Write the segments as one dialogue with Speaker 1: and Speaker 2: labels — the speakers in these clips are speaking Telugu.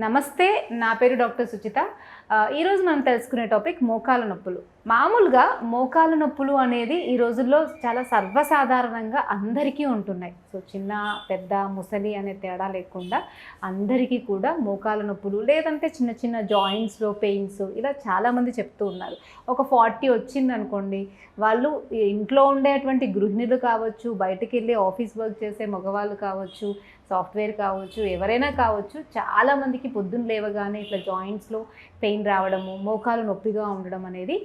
Speaker 1: నమస్తే, నా పేరు డాక్టర్ సుచిత. ఈరోజు మనం తెలుసుకునే టాపిక్ మోకాల నొప్పులు. మామూలుగా మోకాల నొప్పులు అనేది ఈ రోజుల్లో చాలా సర్వసాధారణంగా అందరికీ ఉంటున్నాయి. సో చిన్న పెద్ద ముసలి అనే తేడా లేకుండా అందరికీ కూడా మోకాల నొప్పులు, లేదంటే చిన్న చిన్న జాయింట్స్లో పెయిన్స్ ఇలా చాలామంది చెప్తూ ఉన్నారు. ఒక 40 వచ్చింది అనుకోండి, వాళ్ళు ఇంట్లో ఉండేటువంటి గృహిణులు కావచ్చు, బయటికి వెళ్ళి ఆఫీస్ వర్క్ చేసే మగవాళ్ళు కావచ్చు, సాఫ్ట్వేర్ కావచ్చు, ఎవరైనా కావచ్చు, చాలామందికి పొద్దున్న లేవగానే ఇట్లా జాయింట్స్లో పెయిన్ రావడము, మోకాలు నొప్పిగా ఉండడం అనేది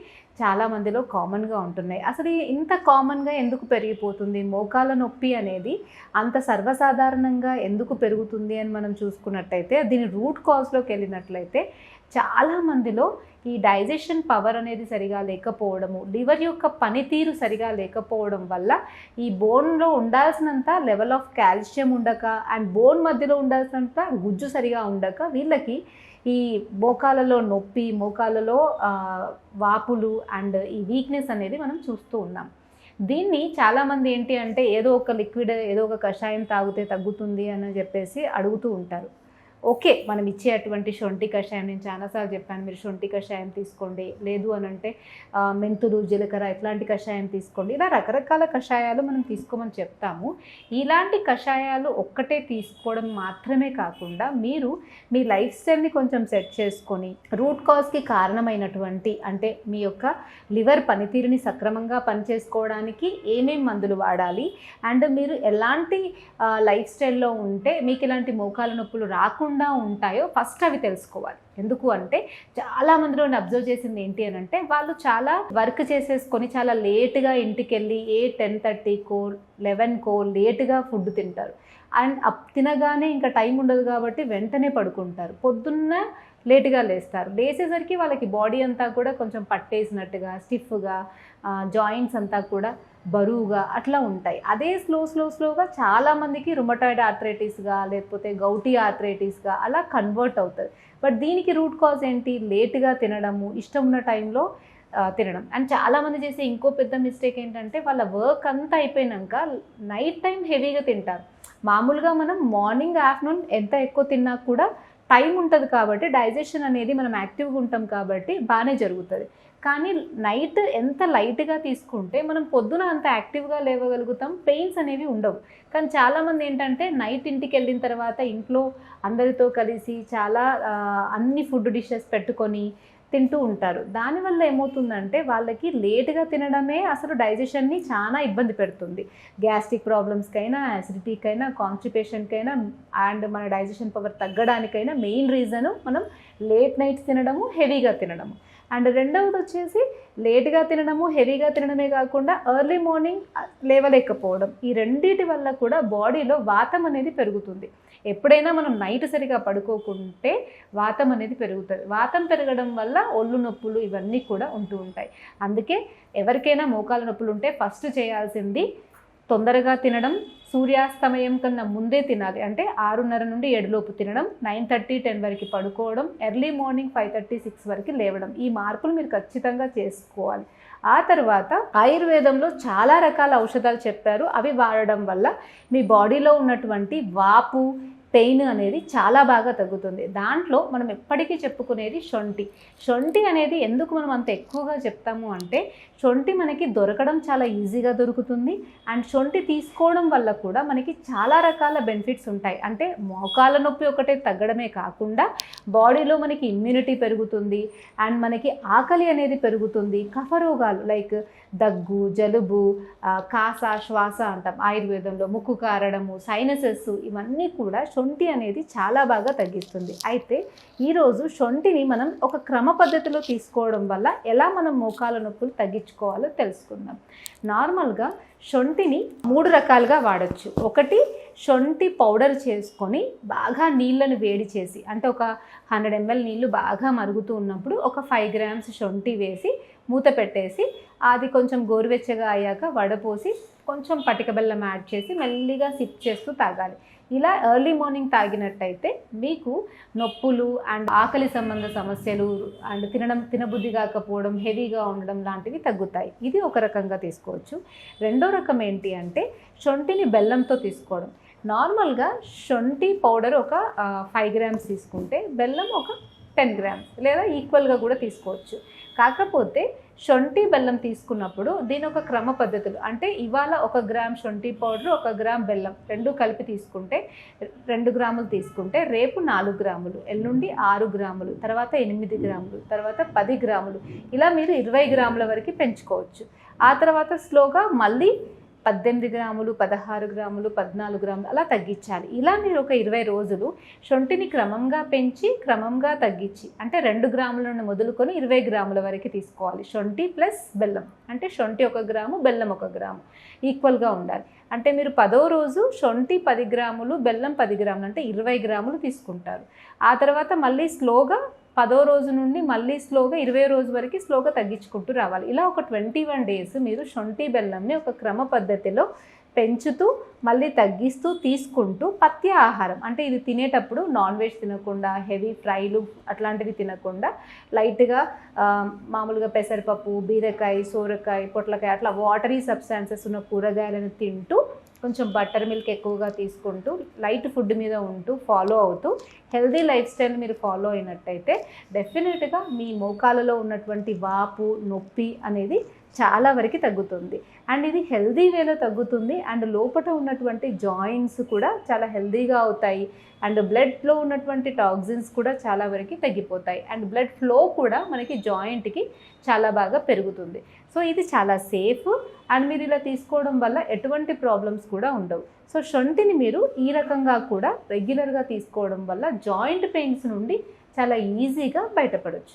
Speaker 1: చాలామందిలో కామన్గా ఉంటున్నాయి. అసలు ఇంత కామన్గా ఎందుకు పెరిగిపోతుంది మోకాల నొప్పి అనేది, అంత సర్వసాధారణంగా ఎందుకు పెరుగుతుంది అని మనం చూసుకున్నట్టయితే, దీని రూట్ కాజ్లోకి వెళ్ళినట్లయితే చాలామందిలో ఈ డైజెషన్ పవర్ అనేది సరిగా లేకపోవడము, లివర్ యొక్క పనితీరు సరిగా లేకపోవడం వల్ల ఈ బోన్లో ఉండాల్సినంత లెవెల్ ఆఫ్ కాల్షియం ఉండక అండ్ బోన్ మధ్యలో ఉండాల్సినంత గుజ్జు సరిగా ఉండక వీళ్ళకి ఈ మోకాలలో నొప్పి, మోకాలలో వాపులు అండ్ ఈ వీక్నెస్ అనేది మనం చూస్తూ ఉన్నాం. దీన్ని చాలామంది ఏంటి అంటే ఏదో ఒక లిక్విడ్, ఏదో ఒక కషాయం తాగితే తగ్గుతుంది అని చెప్పేసి అడుగుతూ ఉంటారు. ఓకే, మనం ఇచ్చేటువంటి శొంఠి కషాయం, నేను చాలాసార్లు చెప్పాను, మీరు శొంఠి కషాయం తీసుకోండి, లేదు అని అంటే మెంతులు, జీలకర్ర ఇట్లాంటి కషాయం తీసుకోండి, ఇలా రకరకాల కషాయాలు మనం తీసుకోమని చెప్తాము. ఇలాంటి కషాయాలు ఒక్కటే తీసుకోవడం మాత్రమే కాకుండా మీరు మీ లైఫ్ స్టైల్ని కొంచెం సెట్ చేసుకొని రూట్ కాజ్కి కారణమైనటువంటి, అంటే మీ యొక్క లివర్ పనితీరుని సక్రమంగా పనిచేసుకోవడానికి ఏమేమి మందులు వాడాలి అండ్ మీరు ఎలాంటి లైఫ్ స్టైల్లో ఉంటే మీకు ఇలాంటి మోకాల నొప్పులు రాకుండా ఉంటాయో ఫస్ట్ అవి తెలుసుకోవాలి. ఎందుకు అంటే చాలామందిలో అబ్జర్వ్ చేసింది ఏంటి అని అంటే, వాళ్ళు చాలా వర్క్ చేసేసుకొని చాలా లేట్గా ఇంటికి వెళ్ళి 10:30కో 11కో లేట్గా ఫుడ్ తింటారు. అండ్ తినగానే ఇంకా టైం ఉండదు కాబట్టి వెంటనే పడుకుంటారు. పొద్దున్న లేటుగా లేస్తారు. లేచేసరికి వాళ్ళకి బాడీ అంతా కూడా కొంచెం పట్టేసినట్టుగా, స్టిఫ్గా, జాయింట్స్ అంతా కూడా బరువుగా అట్లా ఉంటాయి. అదే స్లోగా చాలామందికి రుమటాయిడ్ ఆర్థరైటిస్గా, లేకపోతే గౌటీ ఆర్థరైటిస్గా అలా కన్వర్ట్ అవుతుంది. బట్ దీనికి రూట్ కాజ్ ఏంటి? లేటుగా తినడము, ఇష్టం ఉన్న టైంలో తినడం. అండ్ చాలామంది చేసే ఇంకో పెద్ద మిస్టేక్ ఏంటంటే, వాళ్ళ వర్క్ అంతా అయిపోయినాక నైట్ టైం హెవీగా తింటారు. మామూలుగా మనం మార్నింగ్, ఆఫ్టర్నూన్ ఎంత ఎక్కువ తిన్నా కూడా టైం ఉంటుంది కాబట్టి, డైజెషన్ అనేది మనం యాక్టివ్గా ఉంటాం కాబట్టి బాగానే జరుగుతుంది. కానీ నైట్ ఎంత లైట్గా తీసుకుంటే మనం పొద్దున అంత యాక్టివ్గా లేవగలుగుతాం, పెయిన్స్ అనేవి ఉండవు. కానీ చాలామంది ఏంటంటే నైట్ ఇంటికి వెళ్ళిన తర్వాత ఇంట్లో అందరితో కలిసి చాలా అన్ని ఫుడ్ డిషెస్ పెట్టుకొని తింటూ ఉంటారు. దానివల్ల ఏమవుతుందంటే వాళ్ళకి లేట్గా తినడమే అసలు డైజెషన్ని చాలా ఇబ్బంది పెడుతుంది. గ్యాస్ట్రిక్ ప్రాబ్లమ్స్కైనా, యాసిడిటీకైనా, కాన్స్టిపేషన్కైనా అండ్ మన డైజెషన్ పవర్ తగ్గడానికైనా మెయిన్ రీజను మనం లేట్ నైట్స్ తినడము, హెవీగా తినడము. అండ్ రెండవది వచ్చేసి లేట్గా తినడము, హెవీగా తినడమే కాకుండా ఎర్లీ మార్నింగ్ లేవలేకపోవడం. ఈ రెండింటి వల్ల కూడా బాడీలో వాతం అనేది పెరుగుతుంది. ఎప్పుడైనా మనం నైట్ సరిగా పడుకోకుంటే వాతం అనేది పెరుగుతుంది. వాతం పెరగడం వల్ల ఒళ్ళు నొప్పులు ఇవన్నీ కూడా ఉంటూ ఉంటాయి. అందుకే ఎవరికైనా మోకాల నొప్పులు ఉంటే ఫస్ట్ చేయాల్సింది తొందరగా తినడం, సూర్యాస్తమయం కన్నా ముందే తినాలి. అంటే 6:30 నుండి 7 లోపు తినడం, 9:30, 10 వరకు పడుకోవడం, ఎర్లీ మార్నింగ్ 5:30, 6 వరకు లేవడం. ఈ మార్పులు మీరు ఖచ్చితంగా చేసుకోవాలి. ఆ తర్వాత ఆయుర్వేదంలో చాలా రకాల ఔషధాలు చెప్పారు. అవి వాడడం వల్ల మీ బాడీలో ఉన్నటువంటి వాపు, పెయిన్ అనేది చాలా బాగా తగ్గుతుంది. దాంట్లో మనం ఎప్పటికీ చెప్పుకునేది శొంఠి అనేది ఎందుకు మనం అంత ఎక్కువగా చెప్తాము అంటే, శొంఠి మనకి దొరకడం చాలా ఈజీగా దొరుకుతుంది. అండ్ శొంఠి తీసుకోవడం వల్ల కూడా మనకి చాలా రకాల బెనిఫిట్స్ ఉంటాయి. అంటే మోకాల నొప్పి ఒకటే తగ్గడమే కాకుండా బాడీలో మనకి ఇమ్యూనిటీ పెరుగుతుంది అండ్ మనకి ఆకలి అనేది పెరుగుతుంది. కఫ రోగాలు లైక్ దగ్గు, జలుబు, కాస, శ్వాస అంటాం ఆయుర్వేదంలో, ముక్కు కారడము, సైనసెస్, ఇవన్నీ కూడా శొంఠి అనేది చాలా బాగా తగ్గిస్తుంది. అయితే ఈరోజు శొంఠిని మనం ఒక క్రమ పద్ధతిలో తీసుకోవడం వల్ల ఎలా మనం మోకాల నొప్పులు తగ్గించుకోవాలో తెలుసుకుందాం. నార్మల్గా శొంఠిని 3 రకాలుగా వాడచ్చు. ఒకటి, శొంఠి పౌడర్ చేసుకొని బాగా నీళ్ళను వేడి చేసి, అంటే ఒక 100 ml నీళ్ళు బాగా మరుగుతూ ఉన్నప్పుడు ఒక 5 grams శొంఠి వేసి మూత పెట్టేసి, అది కొంచెం గోరువెచ్చగా అయ్యాక వడపోసి కొంచెం పటిక బెల్లం యాడ్ చేసి మెల్లిగా సిప్ చేస్తూ తాగాలి. ఇలా ఎర్లీ మార్నింగ్ తాగినట్టయితే మీకు నొప్పులు అండ్ ఆకలి సంబంధ సమస్యలు అండ్ తినబుద్ధి కాకపోవడం, హెవీగా ఉండడం లాంటివి తగ్గుతాయి. ఇది ఒక రకంగా తీసుకోవచ్చు. రెండో రకం ఏంటి అంటే శొంఠిని బెల్లంతో తీసుకోవడం. నార్మల్గా శొంఠి పౌడర్ ఒక 5 గ్రామ్స్ తీసుకుంటే బెల్లం ఒక 10 గ్రామ్స్ లేదా ఈక్వల్గా కూడా తీసుకోవచ్చు. కాకపోతే శొంఠి బెల్లం తీసుకున్నప్పుడు దీని ఒక క్రమ పద్ధతులు, అంటే ఇవాళ 1 గ్రామ్ శొంఠి పౌడర్ 1 గ్రామ్ బెల్లం రెండు కలిపి తీసుకుంటే 2 గ్రాములు తీసుకుంటే రేపు 4 గ్రాములు, ఎల్లుండి 6 గ్రాములు, తర్వాత 8 గ్రాములు, తర్వాత 10 గ్రాములు, ఇలా మీరు 20 గ్రాముల వరకు పెంచుకోవచ్చు. ఆ తర్వాత స్లోగా మళ్ళీ 18 గ్రాములు, 16 గ్రాములు, 14 గ్రాములు అలా తగ్గించాలి. ఇలా మీరు ఒక 20 రోజులు శొంఠిని క్రమంగా పెంచి క్రమంగా తగ్గించి, అంటే 2 గ్రాముల నుండి మొదలుకొని 20 గ్రాముల వరకు తీసుకోవాలి. శొంఠి ప్లస్ బెల్లం, అంటే శొంఠి 1 గ్రాము, బెల్లం 1 గ్రాము ఈక్వల్గా ఉండాలి. అంటే మీరు 10వ రోజు శొంఠి 10 గ్రాములు, బెల్లం 10 గ్రాములు, అంటే 20 గ్రాములు తీసుకుంటారు. ఆ తర్వాత మళ్ళీ స్లోగా 10వ రోజు నుండి మళ్ళీ స్లోగా 20 రోజు వరకు స్లోగా తగ్గించుకుంటూ రావాలి. ఇలా ఒక 21 డేస్ మీరు శొంఠి బెల్లంని ఒక క్రమ పద్ధతిలో పెంచుతూ మళ్ళీ తగ్గిస్తూ తీసుకుంటూ పథ్య ఆహారం, అంటే ఇది తినేటప్పుడు నాన్ వెజ్ తినకుండా, హెవీ ఫ్రైలు అట్లాంటివి తినకుండా లైట్గా మామూలుగా పెసరపప్పు, బీరకాయ, సోరకాయ, పొట్లకాయ అట్లా వాటరీ సబ్స్టాన్సెస్ ఉన్న కూరగాయలను తింటూ కొంచెం బటర్ మిల్క్ ఎక్కువగా తీసుకుంటూ లైట్ ఫుడ్ మీద ఉంటూ ఫాలో అవుతూ హెల్దీ లైఫ్ స్టైల్ మీరు ఫాలో అయినట్టయితే డెఫినెట్గా మీ మోకాలలో ఉన్నటువంటి వాపు, నొప్పి అనేది చాలా వరకు తగ్గుతుంది. అండ్ ఇది హెల్దీ వేలో తగ్గుతుంది. అండ్ లోపల ఉన్నటువంటి జాయింట్స్ కూడా చాలా హెల్దీగా అవుతాయి. అండ్ బ్లడ్లో ఉన్నటువంటి టాక్సిన్స్ కూడా చాలా వరకు తగ్గిపోతాయి. అండ్ బ్లడ్ ఫ్లో కూడా మనకి జాయింట్కి చాలా బాగా పెరుగుతుంది. సో ఇది చాలా సేఫ్. అండ్ మీరు ఇలా తీసుకోవడం వల్ల ఎటువంటి ప్రాబ్లమ్స్ కూడా ఉండవు. సో శొంఠిని మీరు ఈ రకంగా కూడా రెగ్యులర్గా తీసుకోవడం వల్ల జాయింట్ పెయిన్స్ నుండి చాలా ఈజీగా బయటపడవచ్చు.